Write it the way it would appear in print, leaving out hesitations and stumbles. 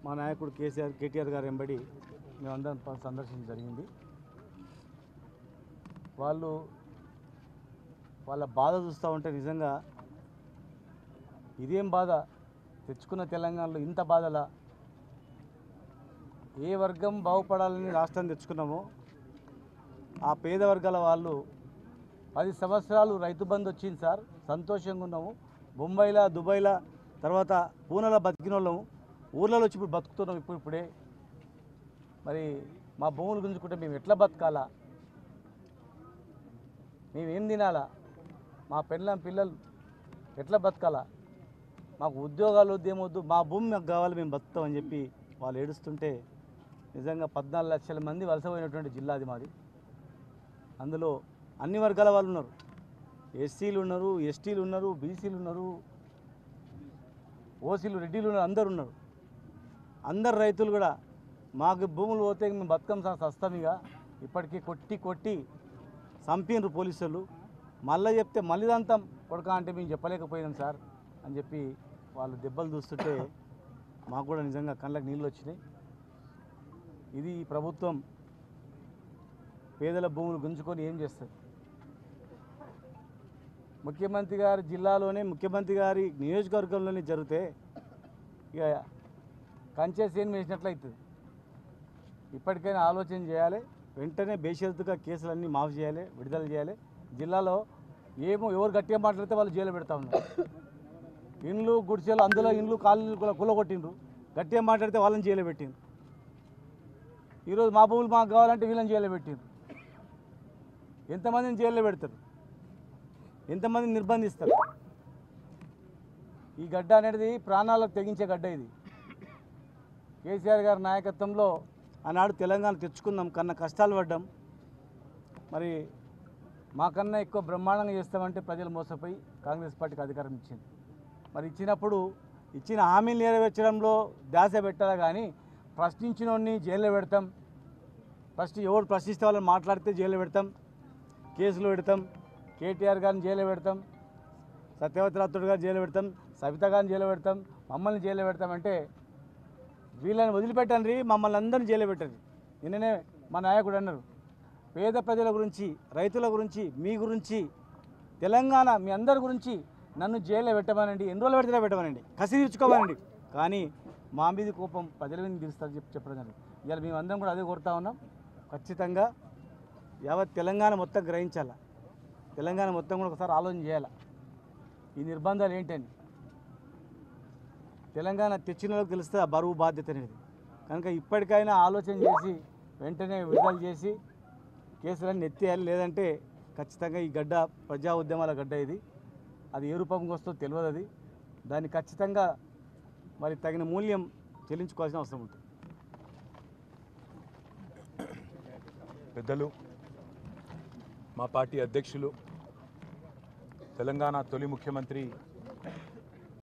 మా నాయకుడు కేటీఆర్ గారు వెంబడి మేమందరం సందర్శించడం జరిగింది. వాళ్ళ బాధ చూస్తూ ఉంటే నిజంగా ఇదేం బాధ, తెచ్చుకున్న తెలంగాణలో ఇంత బాధలా? ఏ వర్గం బాగుపడాలని రాష్ట్రం తెచ్చుకున్నామో ఆ పేద వర్గాల వాళ్ళు 10 సంవత్సరాలు రైతు బంధు వచ్చింది సార్, సంతోషంగా ఉన్నాము. బొంబాయిలో, దుబాయ్లో, తర్వాత పూణేలో బతికిన వాళ్ళము ఊర్లలో వచ్చి ఇప్పుడు బతుకుతున్నాం. ఇప్పుడే మరి మా భూములు గుంజుకుంటే మేము ఎట్లా బతకాలా? మేమేం తినాలా? మా పిల్లలు ఎట్లా బతకాలా? మాకు ఉద్యోగాలు వద్దేమొద్దు, మా భూమి మాకు కావాలి, మేము బతుకుతామని చెప్పి వాళ్ళు ఏడుస్తుంటే నిజంగా 14 లక్షల మంది వలసపోయినటువంటి జిల్లా అది మాది. అందులో అన్ని వర్గాల వాళ్ళు ఉన్నారు. ఎస్సీలు ఉన్నారు, ఎస్టీలు ఉన్నారు, బీసీలు ఉన్నారు, ఓసీలు, రెడ్డిలు ఉన్నారు, అందరు ఉన్నారు. అందరు రైతులు కూడా మాకు భూములు పోతే మేము బతుకం సస్తామిగా ఇప్పటికీ కొట్టి చంపినరు పోలీసులు. మళ్ళీ చెప్తే మళ్ళీ దంతం కొడక అంటే మేము చెప్పలేకపోయినాం సార్ అని చెప్పి వాళ్ళు దెబ్బలు చూస్తుంటే మాకు కూడా నిజంగా కళ్ళకి నీళ్ళు వచ్చినాయి. ఇది ఈ ప్రభుత్వం పేదల భూములు గుంజుకొని ఏం చేస్తుంది? ముఖ్యమంత్రి గారి జిల్లాలోనే, ముఖ్యమంత్రి గారి నియోజకవర్గంలోనే జరిగితే ఇక కంచె సేన్ వేసినట్లయితుంది. ఇప్పటికైనా ఆలోచన చేయాలి. వెంటనే బేషరతుగా కేసులన్నీ మాఫ్ చేయాలి, విడుదల చేయాలి. జిల్లాలో ఎవరు గట్టిగా మాట్లాడితే వాళ్ళు జైలు పెడతా ఉన్నారు. ఇండ్లు గుడిసెలు, అందులో ఇండ్లు కాళ్ళు కూలగొట్టిండ్రు. గట్టిగా మాట్లాడితే వాళ్ళని జైలు పెట్టిండ్రు. ఈరోజు మా భూములు మాకు కావాలంటే వీళ్ళని జైలు పెట్టిండ్రు. ఎంతమందిని జైల్లో పెడతారు? ఎంతమందిని నిర్బంధిస్తారు? ఈ గడ్డ అనేది ప్రాణాలకు తెగించే గడ్డ. ఇది కేసీఆర్ గారి నాయకత్వంలో ఆనాడు తెలంగాణ తెచ్చుకుందాం, కన్నా కష్టాలు పడ్డాం. మరి మాకన్నా ఎక్కువ బ్రహ్మాండంగా చేస్తామంటే ప్రజలు మోసపోయి కాంగ్రెస్ పార్టీకి అధికారం ఇచ్చింది. మరి ఇచ్చినప్పుడు ఇచ్చిన హామీలు నెరవేర్చడంలో ధ్యాస పెట్టాలి కానీ ప్రశ్నించిన వాడిని జైల్లో పెడతాం, ఎవరు ప్రశ్నిస్తే వాళ్ళని మాట్లాడితే జైల్లో పెడతాం, కేసులు పెడతాం, కేటీఆర్ గారిని జైల్లో పెడతాం, సత్యవతి రాథోడ్ గారిని జైల్లో పెడతాం, సవిత గారిని జైల్లో పెడతాం, మమ్మల్ని జైల్లో పెడతామంటే వీళ్ళని వదిలిపెట్టండి, మమ్మల్ని అందరినీ జైల్లో పెట్టండి. నిన్ననే మా నాయకుడు అన్నారు, పేద ప్రజల గురించి, రైతుల గురించి, మీ గురించి, తెలంగాణ మీ అందరి గురించి నన్ను జైల్లో పెట్టమనండి, ఎన్ని రోజులు పెడితే పెట్టమనండి, కసి తీర్చుకోమనండి, కానీ మా మీద కోపం ప్రజల మీద తీరుస్తారు చెప్పడం జరిగింది. ఇవాళ మేమందరం కూడా అదే కోరుతా ఉన్నాం. ఖచ్చితంగా యావత్ తెలంగాణ మొత్తం గ్రహించాల, తెలంగాణ మొత్తం కూడా ఒకసారి ఆలోచన చేయాలి ఈ నిర్బంధాలు ఏంటని. తెలంగాణ తెచ్చిన వాళ్ళకి తెలుస్తుంది ఆ బరువు బాధ్యత అనేది. కనుక ఇప్పటికైనా ఆలోచన చేసి వెంటనే విడుదల చేసి కేసులన్నీ ఎత్తేయాలి. లేదంటే ఖచ్చితంగా ఈ గడ్డ ప్రజా ఉద్యమాల గడ్డ ఇది. అది ఏ రూపంగా వస్తుందో తెలియదు. అది దాన్ని ఖచ్చితంగా మరి తగిన మూల్యం చెల్లించుకోవాల్సిన అవసరం ఉంటుంది. పెద్దలు, మా పార్టీ అధ్యక్షులు, తెలంగాణ తొలి ముఖ్యమంత్రి